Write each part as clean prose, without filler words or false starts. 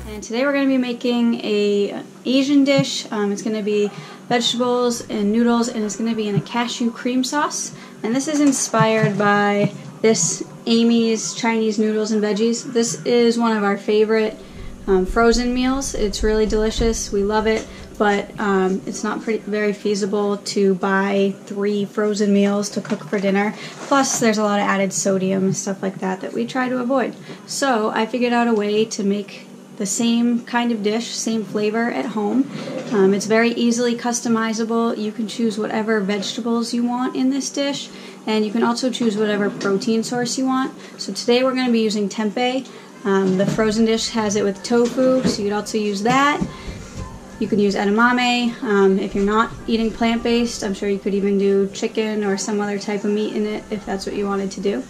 And today we're going to be making a Asian dish. It's going to be vegetables and noodles, and it's going to be in a cashew cream sauce. And this is inspired by this Amy's Chinese Noodles and Veggies. This is one of our favorite frozen meals. It's really delicious. We love it, but it's not very feasible to buy 3 frozen meals to cook for dinner. Plus, there's a lot of added sodium and stuff like that that we try to avoid. So I figured out a way to make the same kind of dish, same flavor at home. It's very easily customizable. You can choose whatever vegetables you want in this dish, and you can also choose whatever protein source you want. So today we're going to be using tempeh. The frozen dish has it with tofu, so you could also use that. You can use edamame. If you're not eating plant-based, I'm sure you could even do chicken or some other type of meat in it if that's what you wanted to do.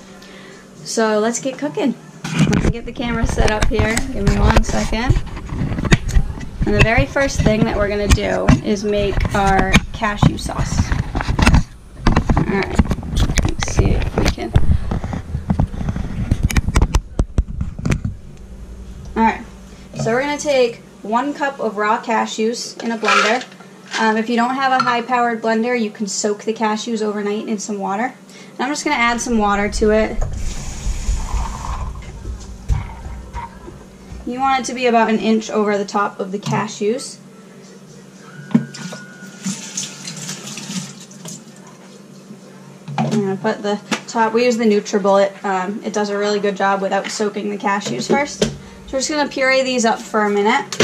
So let's get cooking. Let's get the camera set up here. Give me 1 second. And the very first thing that we're going to do is make our cashew sauce. Alright, let's see if we can. Alright, so we're going to take 1 cup of raw cashews in a blender. If you don't have a high-powered blender, you can soak the cashews overnight in some water. And I'm just going to add some water to it. You want it to be about 1 inch over the top of the cashews. I'm going to put the top, we use the NutriBullet. It does a really good job without soaking the cashews first. So we're just going to puree these up for a minute.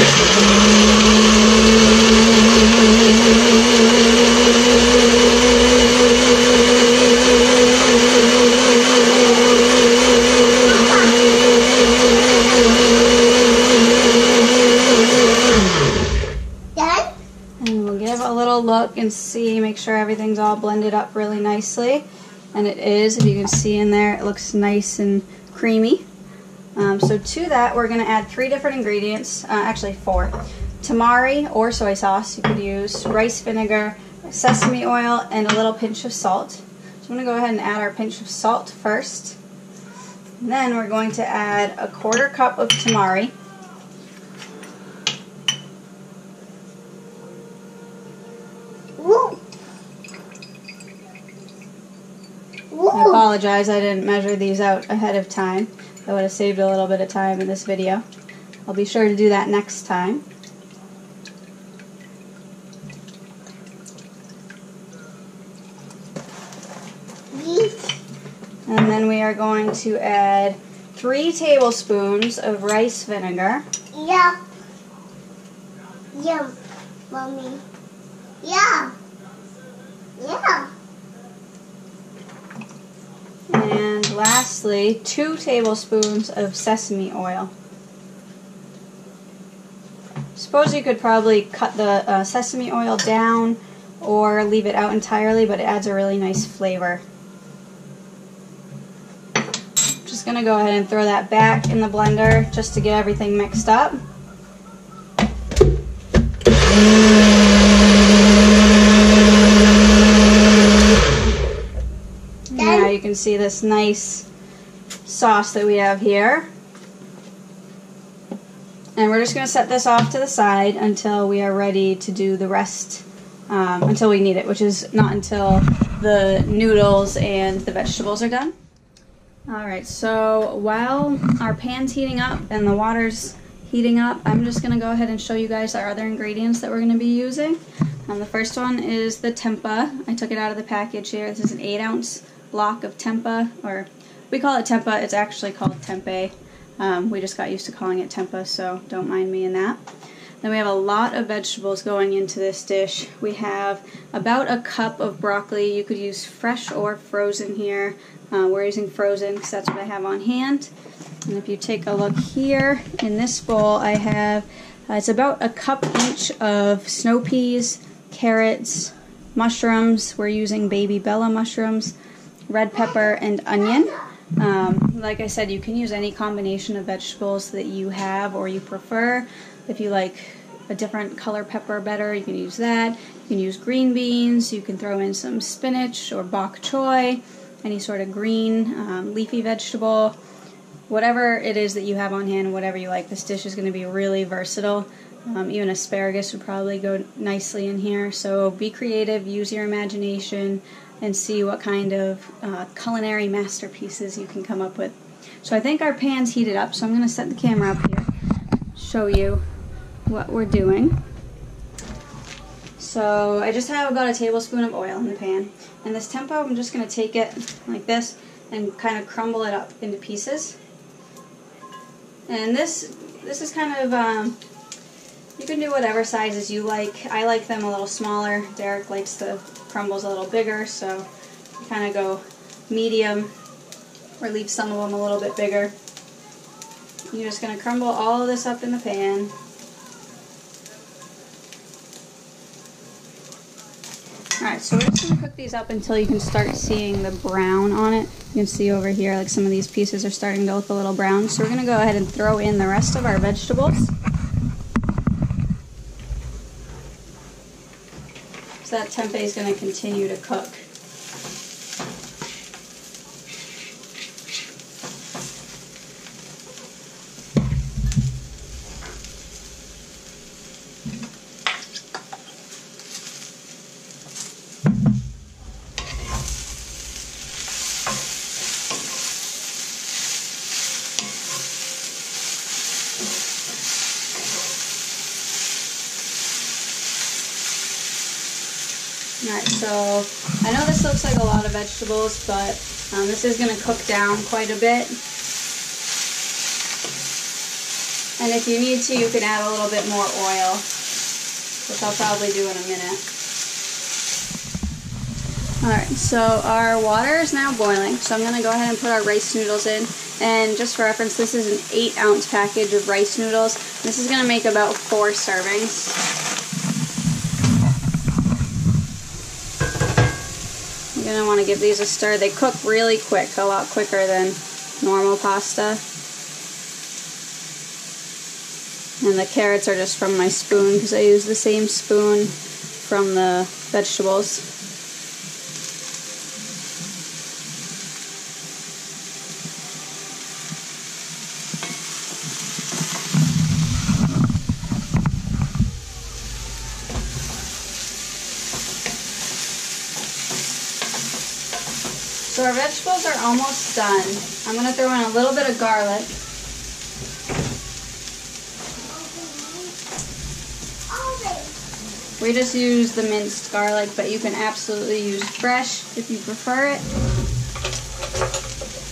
And we'll give a little look and see, make sure everything's all blended up really nicely. And it is, if you can see in there, it looks nice and creamy. So to that, we're going to add 3 different ingredients, actually 4. Tamari or soy sauce, you could use rice vinegar, sesame oil, and a little pinch of salt. So I'm going to go ahead and add our pinch of salt first. And then we're going to add a 1/4 cup of tamari. I apologize, I didn't measure these out ahead of time. That would have saved a little bit of time in this video. I'll be sure to do that next time. And then we are going to add 3 tablespoons of rice vinegar. Yeah. Yeah, Mommy. Yeah. Yeah. And lastly, 2 tablespoons of sesame oil. Suppose you could probably cut the sesame oil down or leave it out entirely, but it adds a really nice flavor. Just going to go ahead and throw that back in the blender just to get everything mixed up. Now you can see this nice sauce that we have here. And we're just going to set this off to the side until we are ready to do the rest, until we need it, which is not until the noodles and the vegetables are done. Alright, so while our pan's heating up and the water's heating up, I'm just going to go ahead and show you guys our other ingredients that we're going to be using. The first one is the TEMPEH. I took it out of the package here. This is an 8-ounce block of TEMPEH, or we call it TEMPEH. It's actually called tempeh. We just got used to calling it TEMPEH, so don't mind me in that. Then we have a lot of vegetables going into this dish. We have about 1 cup of broccoli. You could use fresh or frozen here. We're using frozen because that's what I have on hand. And if you take a look here in this bowl, I have, it's about 1 cup each of snow peas, carrots, mushrooms. We're using baby Bella mushrooms, red pepper, and onion. Like I said, you can use any combination of vegetables that you have or you prefer. If you like a different color pepper better, you can use that. You can use green beans. You can throw in some spinach or bok choy, any sort of green leafy vegetable. whatever it is that you have on hand, whatever you like, this dish is going to be really versatile. Even asparagus would probably go nicely in here. So be creative, use your imagination, and see what kind of culinary masterpieces you can come up with. So I think our pan's heated up, so I'm going to set the camera up here, show you what we're doing. So I just have about a tablespoon of oil in the pan, and this TEMPEH, I'm just going to take it like this and kind of crumble it up into pieces. And this is kind of, you can do whatever sizes you like. I like them a little smaller. Derek likes the crumbles a little bigger, so you kind of go medium or leave some of them a little bit bigger. You're just going to crumble all of this up in the pan. Alright, so we're just going to cook these up until you can start seeing the brown on it. You can see over here, like some of these pieces are starting to look a little brown. So we're going to go ahead and throw in the rest of our vegetables. So that tempeh is going to continue to cook. Alright, so I know this looks like a lot of vegetables, but this is going to cook down quite a bit. And if you need to, you can add a little bit more oil, which I'll probably do in a minute. Alright, so our water is now boiling, so I'm going to go ahead and put our rice noodles in. And just for reference, this is an 8-ounce package of rice noodles. This is going to make about 4 servings. You're going to want to give these a stir. They cook really quick, a lot quicker than normal pasta. And the carrots are just from my spoon because I use the same spoon from the vegetables. So our vegetables are almost done. I'm going to throw in a little bit of garlic. We just use the minced garlic, but you can absolutely use fresh if you prefer it.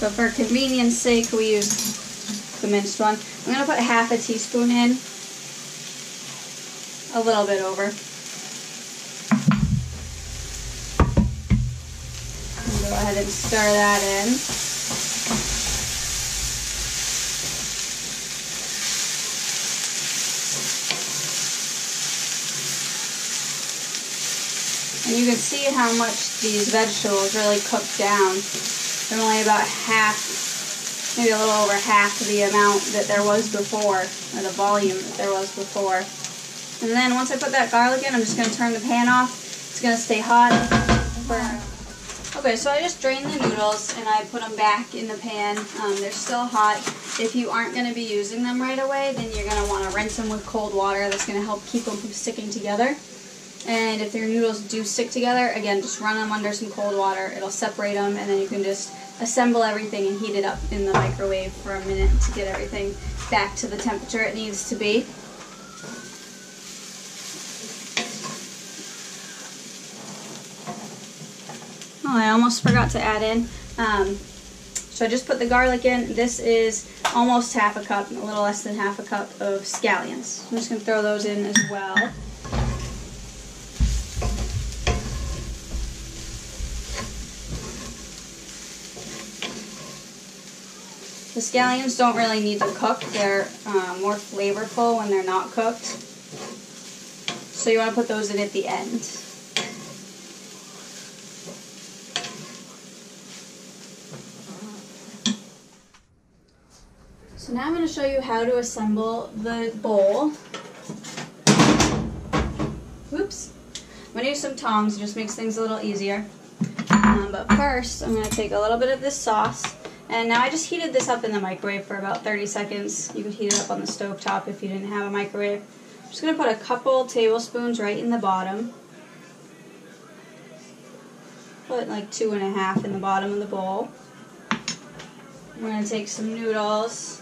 But for convenience sake, we use the minced one. I'm going to put half a teaspoon in, a little bit over. Go ahead and stir that in. And you can see how much these vegetables really cook down. They're only about half, maybe a little over half the amount that there was before, or the volume that there was before. And then once I put that garlic in, I'm just going to turn the pan off. It's going to stay hot. Okay, so I just drained the noodles and I put them back in the pan. They're still hot. If you aren't going to be using them right away, then you're going to want to rinse them with cold water. That's going to help keep them from sticking together. And if your noodles do stick together, again, just run them under some cold water. It'll separate them, and then you can just assemble everything and heat it up in the microwave for a minute to get everything back to the temperature it needs to be. Oh, I almost forgot to add in. So I just put the garlic in. This is almost half a cup, a little less than half a cup of scallions. I'm just going to throw those in as well. The scallions don't really need to cook. They're more flavorful when they're not cooked. So you want to put those in at the end. So now I'm going to show you how to assemble the bowl. Oops. I'm going to use some tongs. It just makes things a little easier. But first, I'm going to take a little bit of this sauce. And now I just heated this up in the microwave for about 30 seconds. You could heat it up on the stove top if you didn't have a microwave. I'm just going to put a couple tablespoons right in the bottom. Put like 2.5 in the bottom of the bowl. We're going to take some noodles.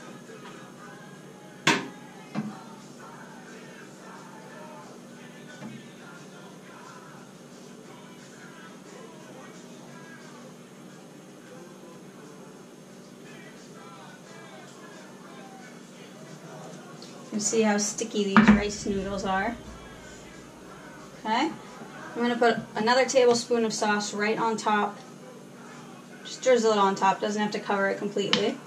You see how sticky these rice noodles are. Okay, I'm going to put another tablespoon of sauce right on top. Just drizzle it on top, doesn't have to cover it completely.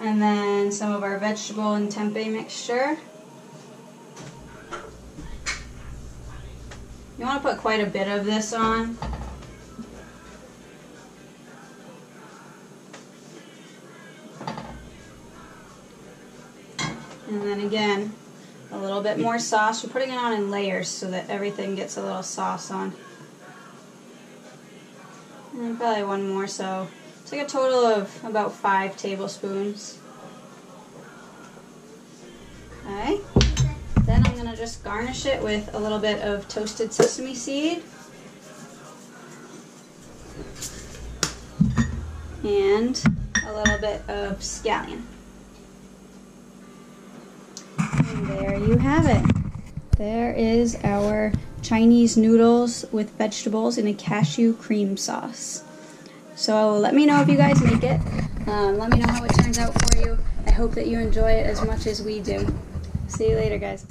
And then some of our vegetable and tempeh mixture. You want to put quite a bit of this on. And then again, a little bit more sauce. We're putting it on in layers so that everything gets a little sauce on. And then probably one more, so it's like a total of about 5 tablespoons. Okay. Then I'm going to just garnish it with a little bit of toasted sesame seed. And a little bit of scallion. And there you have it. There is our Chinese noodles with vegetables in a cashew cream sauce. So let me know if you guys make it. Let me know how it turns out for you. I hope that you enjoy it as much as we do. See you later, guys.